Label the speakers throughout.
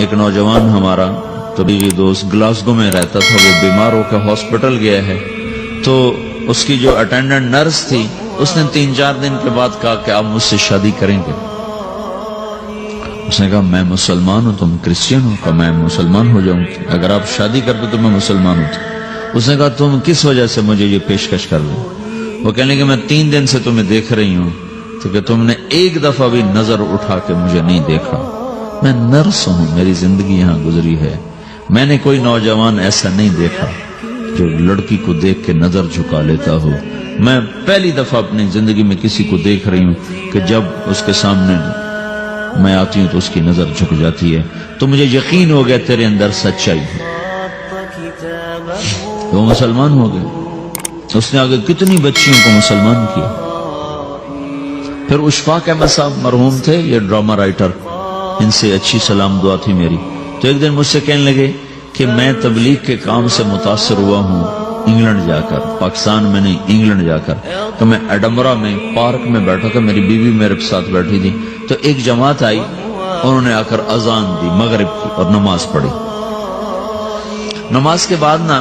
Speaker 1: ایک نوجوان ہمارا طبیعی دوست گلاسگو میں رہتا تھا، وہ بیمار ہو کے ہاسپٹل گیا ہے، تو اس کی جو اٹینڈنٹ نرس تھی اس نے 3-4 دن کے بعد کہا کہ آپ مجھ سے شادی کریں گے؟ اس نے کہا میں مسلمان ہوں، تم کرسچن ہو؟ کہا میں مسلمان ہو جاؤں، اگر آپ شادی کر دو تو میں مسلمان ہوں۔ اس نے کہا تم کس وجہ سے مجھے یہ پیشکش کر دو؟ وہ کہنے کہ میں 3 دن سے تمہیں دیکھ رہی ہوں تو کہ تم نے ایک دفعہ بھی نظر اٹھا کے مجھے نہیں دیکھا، میں نرس ہوں، میری زندگی یہاں گزری ہے، میں نے کوئی نوجوان ایسا نہیں دیکھا جو لڑکی کو دیکھ کے نظر جھکا لیتا ہو، میں پہلی دفعہ اپنی زندگی میں کسی کو دیکھ رہی ہوں کہ جب اس کے سامنے میں آتی ہوں تو اس کی نظر جھک جاتی ہے، تو مجھے یقین ہو گیا تیرے اندر سچائی ہے۔ وہ مسلمان ہو گئے، اس نے آگے کتنی بچیوں کو مسلمان کیا۔ پھر اشفاق احمد صاحب مرحوم تھے، یہ ڈرامہ رائٹر، ان سے اچھی سلام دعا تھی میری، تو ایک دن مجھ سے کہنے لگے کہ میں تبلیغ کے کام سے متاثر ہوا ہوں انگلینڈ جا کر، پاکستان میں نہیں انگلینڈ جا کر، تو میں ایڈنبرا میں پارک میں بیٹھا تھا، میری بیوی میرے ساتھ بیٹھی تھی، تو ایک جماعت آئی، انہوں نے آ کر اذان دی مغرب کی اور نماز پڑھی۔ نماز کے بعد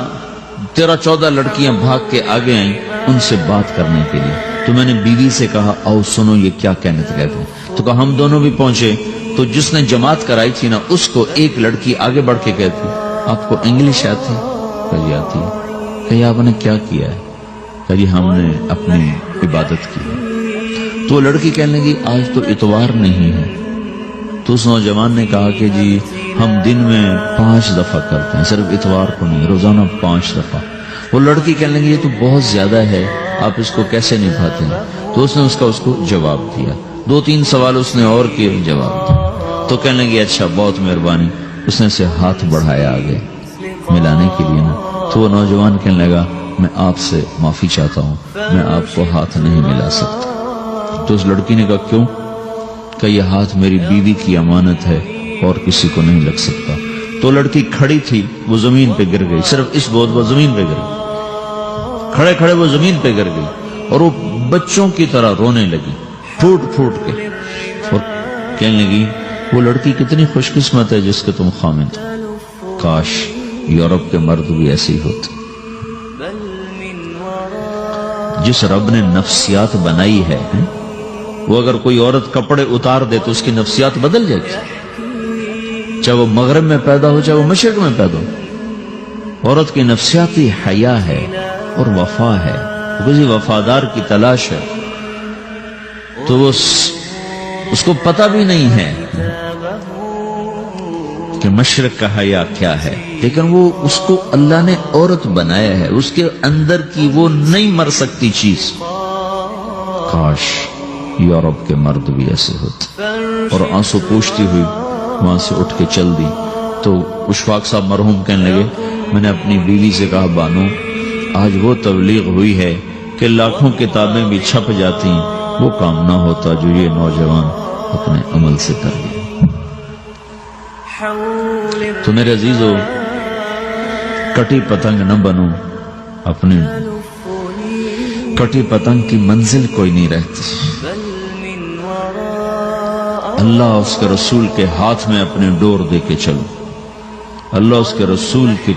Speaker 1: 13-14 لڑکیاں بھاگ کے آگے آئیں ان سے بات کرنے کے لیے، تو میں نے بیوی سے کہا آؤ سنو یہ کیا کہنے کہتے ہیں، تو کہا ہم دونوں بھی پہنچے، تو جس نے جماعت کرائی تھی نا اس کو ایک لڑکی آگے بڑھ کے کہتی آپ کو انگلش آتی؟ کہی آتی ہے۔ کہی آپ نے کیا کیا ہے؟ کہی ہم نے اپنی عبادت کی۔ تو لڑکی کہنے لگی آج تو اتوار نہیں ہے، تو اس نوجوان نے کہا کہ جی ہم دن میں 5 دفعہ کرتے ہیں، صرف اتوار کو نہیں، روزانہ 5 دفعہ۔ وہ لڑکی کہنے لگی یہ تو بہت زیادہ ہے، آپ اس کو کیسے نبھاتے ہیں؟ تو اس نے اس کو جواب دیا، 2-3 سوال اس نے اور کیے، جواب دیا، تو کہنے لگی اچھا بہت مہربانی، اس نے سے ہاتھ بڑھایا آگے ملانے کے لیے نا، تو وہ نوجوان کہنے لگا میں آپ سے معافی چاہتا ہوں، میں آپ کو ہاتھ نہیں ملا سکتا۔ تو اس لڑکی نے کہا کیوں؟ کہ یہ ہاتھ میری بیوی کی امانت ہے اور کسی کو نہیں لگ سکتا۔ تو لڑکی کھڑی تھی، وہ زمین پہ گر گئی، صرف اس بہت وہ زمین پہ گر گئی، کھڑے کھڑے وہ زمین پہ گر گئی، اور وہ بچوں کی طرح رونے لگی پھوٹ پھوٹ کے، اور کہنے لگی وہ لڑکی کتنی خوش قسمت ہے جس کے تم خامد، کاش یورپ کے مرد بھی ایسے ہی ہوتے۔ جس رب نے نفسیات بنائی ہے وہ اگر کوئی عورت کپڑے اتار دے تو اس کی نفسیات بدل جائے گی، چاہے وہ مغرب میں پیدا ہو چاہے وہ مشرق میں پیدا ہو۔ عورت کی نفسیاتی حیا ہے اور وفا ہے، کسی وفادار کی تلاش ہے، تو وہ اس کو پتہ بھی نہیں ہے کہ مشرق کا حیا کیا ہے، لیکن وہ اس کو اللہ نے عورت بنایا ہے، اس کے اندر کی وہ نہیں مر سکتی چیز۔ کاش یورپ کے مرد بھی ایسے ہوتے۔ اور آنسو پوچھتی ہوئی وہاں سے اٹھ کے چل دی۔ تو اشفاق صاحب مرحوم کہنے لگے میں نے اپنی بیوی سے کہا بانو آج وہ تبلیغ ہوئی ہے کہ لاکھوں کتابیں بھی چھپ جاتی، وہ کام نہ ہوتا جو یہ نوجوان اپنے عمل سے کر لیا۔ تو میرے عزیزو کٹی پتنگ نہ بنو، اپنی کٹی پتنگ کی منزل کوئی نہیں رہتی۔ اللہ اس کے رسول کے ہاتھ میں اپنے ڈور دے کے چلو، اللہ اس کے رسول کی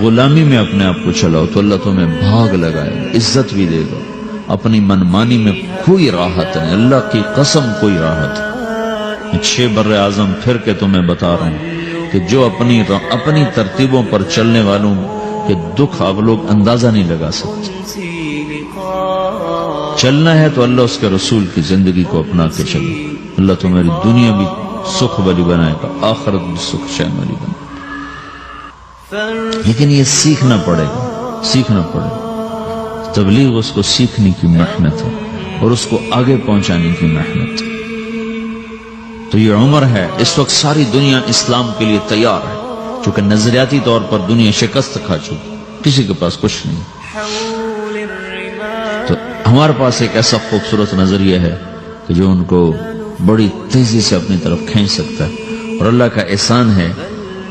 Speaker 1: غلامی میں اپنے آپ کو چلاؤ تو اللہ تمہیں بھاگ لگائے، عزت بھی دے گا۔ اپنی منمانی میں کوئی راحت نہیں، اللہ کی قسم کوئی راحت نہیں۔ 6 بر اعظم پھر کے تمہیں بتا رہا ہوں کہ جو اپنی ترتیبوں پر چلنے والوں کے دکھ آپ لوگ اندازہ نہیں لگا سکتے۔ چلنا ہے تو اللہ اس کے رسول کی زندگی کو اپنا کے چلو، اللہ تمہاری دنیا بھی سکھ والی بنائے گا، آخرت بھی سکھ چین والی بنائے گا۔ لیکن یہ سیکھنا پڑے گا، سیکھنا پڑے گا۔ تبلیغ اس کو سیکھنے کی محنت ہے اور اس کو آگے پہنچانے کی محنت۔ تو یہ عمر ہے، اس وقت ساری دنیا اسلام کے لیے تیار ہے، چونکہ نظریاتی طور پر دنیا شکست کھا چکی، کسی کے پاس کچھ نہیں۔ تو ہمارے پاس ایک ایسا خوبصورت نظریہ ہے کہ جو ان کو بڑی تیزی سے اپنی طرف کھینچ سکتا ہے، اور اللہ کا احسان ہے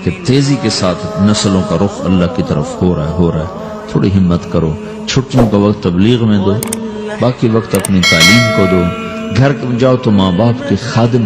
Speaker 1: کہ تیزی کے ساتھ نسلوں کا رخ اللہ کی طرف ہو رہا ہے۔ تھوڑی ہمت کرو، چھٹیوں کا وقت تبلیغ میں دو، باقی وقت اپنی تعلیم کو دو، گھر جاؤ تو ماں باپ کے خادم